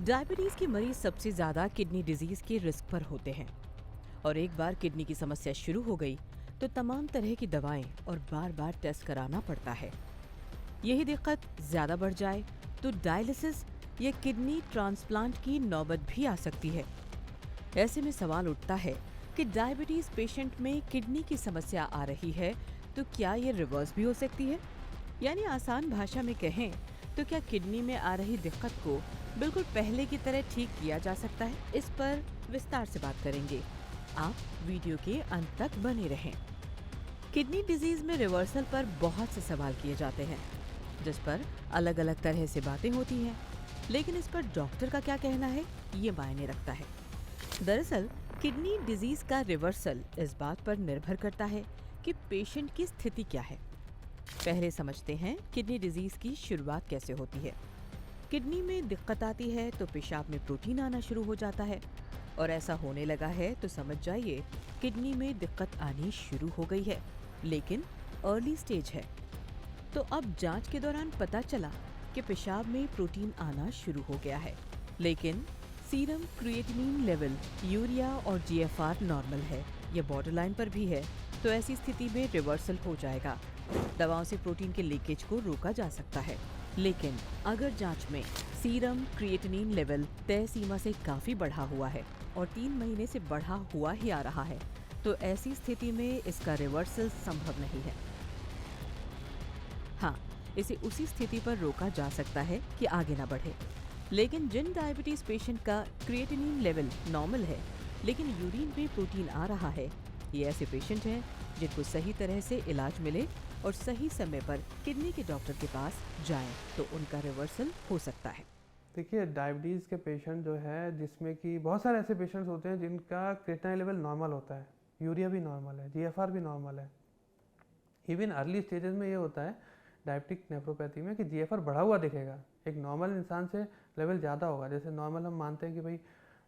Diabetes के मरीज सबसे ज्यादा किडनी डिजीज के रिस्क पर होते हैं और एक बार किडनी की समस्या शुरू हो गई तो तमाम तरह की दवाएं और बार बार टेस्ट कराना पड़ता है। यही दिक्कत ज्यादा बढ़ जाए तो डायलिसिस या किडनी ट्रांसप्लांट की नौबत भी आ सकती है। ऐसे में सवाल उठता है कि डायबिटीज पेशेंट में किडनी की समस्या आ रही है तो क्या ये रिवर्स भी हो सकती है? यानी आसान भाषा में कहें तो क्या किडनी में आ रही दिक्कत को बिल्कुल पहले की तरह ठीक किया जा सकता है? इस पर विस्तार से बात करेंगे। आप वीडियो के अंत तक बने रहें। किडनी डिजीज में रिवर्सल पर बहुत से सवाल किए जाते हैं, जिस पर अलग अलग तरह से बातें होती हैं, लेकिन इस पर डॉक्टर का क्या कहना है ये मायने रखता है। दरअसल किडनी डिजीज का रिवर्सल इस बात पर निर्भर करता है कि पेशेंट की स्थिति क्या है। पहले समझते हैं किडनी डिजीज की शुरुआत कैसे होती है। किडनी में दिक्कत आती है तो पेशाब में प्रोटीन आना शुरू हो जाता है और ऐसा होने लगा है तो समझ जाइए किडनी में दिक्कत आनी शुरू हो गई है, लेकिन अर्ली स्टेज है। तो अब जांच के दौरान पता चला कि पेशाब में प्रोटीन आना शुरू हो गया है, लेकिन सीरम क्रिएटिनिन लेवल, यूरिया और जीएफआर नॉर्मल है या बॉर्डरलाइन पर भी है, तो ऐसी स्थिति में रिवर्सल हो जाएगा। दवाओं से प्रोटीन के लीकेज को रोका जा सकता है, लेकिन अगर जांच में सीरम क्रिएटिनिन लेवल तय सीमा से काफी बढ़ा हुआ है और 3 महीने से बढ़ा हुआ ही आ रहा है, तो ऐसी स्थिति में इसका रिवर्सल संभव नहीं है। हाँ, इसे उसी स्थिति पर रोका जा सकता है कि आगे ना बढ़े। लेकिन जिन डायबिटीज पेशेंट का क्रिएटिनिन लेवल नॉर्मल है लेकिन यूरिन में प्रोटीन आ रहा है, ये ऐसे पेशेंट हैं जिनको सही तरह से इलाज मिले और सही समय पर किडनी के डॉक्टर के पास जाएं तो उनका रिवर्सल हो सकता है। देखिए, डायबिटीज़ के पेशेंट जो है, जिसमें कि बहुत सारे ऐसे पेशेंट्स होते हैं जिनका क्रिएटिनिन लेवल नॉर्मल होता है, यूरिया भी नॉर्मल है, जीएफआर भी नॉर्मल है। इवन अर्ली स्टेजेस में ये होता है डायबिटिक नेफ्रोपैथी में कि जीएफआर बढ़ा हुआ दिखेगा, एक नॉर्मल इंसान से लेवल ज़्यादा होगा। जैसे नॉर्मल हम मानते हैं कि भाई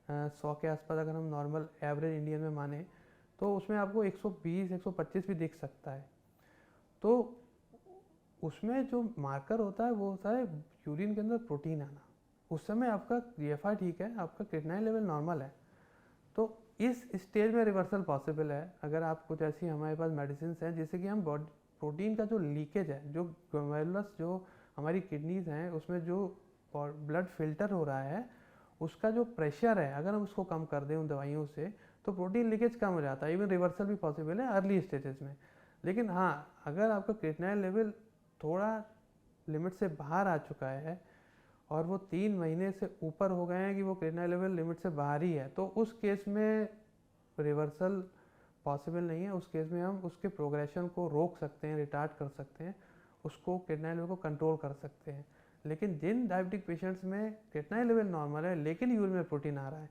100 के आसपास अगर हम नॉर्मल एवरेज इंडियन में माने तो उसमें आपको 120 125 भी दिख सकता है। तो उसमें जो मार्कर होता है वो होता है यूरिन के अंदर प्रोटीन आना। उस समय आपका जीएफआर ठीक है, आपका क्रिएटिनिन लेवल नॉर्मल है, तो इस स्टेज में रिवर्सल पॉसिबल है अगर आप कुछ ऐसी हमारे पास मेडिसिन हैं जिससे कि हम बॉडी प्रोटीन का जो लीकेज है, जो ग्लोमेरुलस जो हमारी किडनीज हैं उसमें जो ब्लड फिल्टर हो रहा है उसका जो प्रेशर है, अगर हम उसको कम कर दें उन दवाइयों से तो प्रोटीन लीकेज कम हो जाता है। इवन रिवर्सल भी पॉसिबल है अर्ली स्टेजेस में। लेकिन हाँ, अगर आपका क्रिएटिनिन लेवल थोड़ा लिमिट से बाहर आ चुका है और वो 3 महीने से ऊपर हो गए हैं कि वो क्रिएटिनिन लेवल लिमिट से बाहर ही है, तो उस केस में रिवर्सल पॉसिबल नहीं है। उस केस में हम उसके प्रोग्रेशन को रोक सकते हैं, रिटार्ड कर सकते हैं, उसको क्रिएटिनिन लेवल को कंट्रोल कर सकते हैं। लेकिन जिन डायबिटिक पेशेंट्स में क्रिएटिनिन लेवल नॉर्मल है लेकिन यूरिन में प्रोटीन आ रहा है,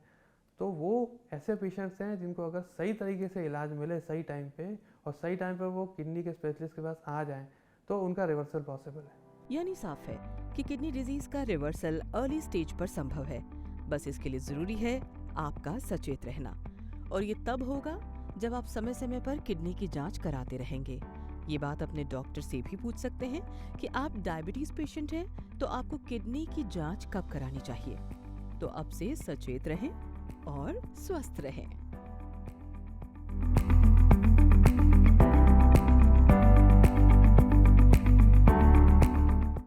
तो वो ऐसे पेशेंट्स हैं जिनको अगर सही तरीके से इलाज मिले सही टाइम पे और सही टाइम पर वो किडनी के स्पेशलिस्ट के पास आ जाएं तो उनका रिवर्सल पॉसिबल है। यानी साफ है कि किडनी डिजीज का रिवर्सल अर्ली स्टेज पर संभव है। बस इसके लिए जरूरी है आपका सचेत रहना, और ये तब होगा जब आप समय समय पर किडनी की जांच कराते रहेंगे। ये बात अपने डॉक्टर से भी पूछ सकते हैं कि आप डायबिटीज पेशेंट हैं तो आपको किडनी की जांच कब करानी चाहिए। तो अब से सचेत रहें और स्वस्थ रहें।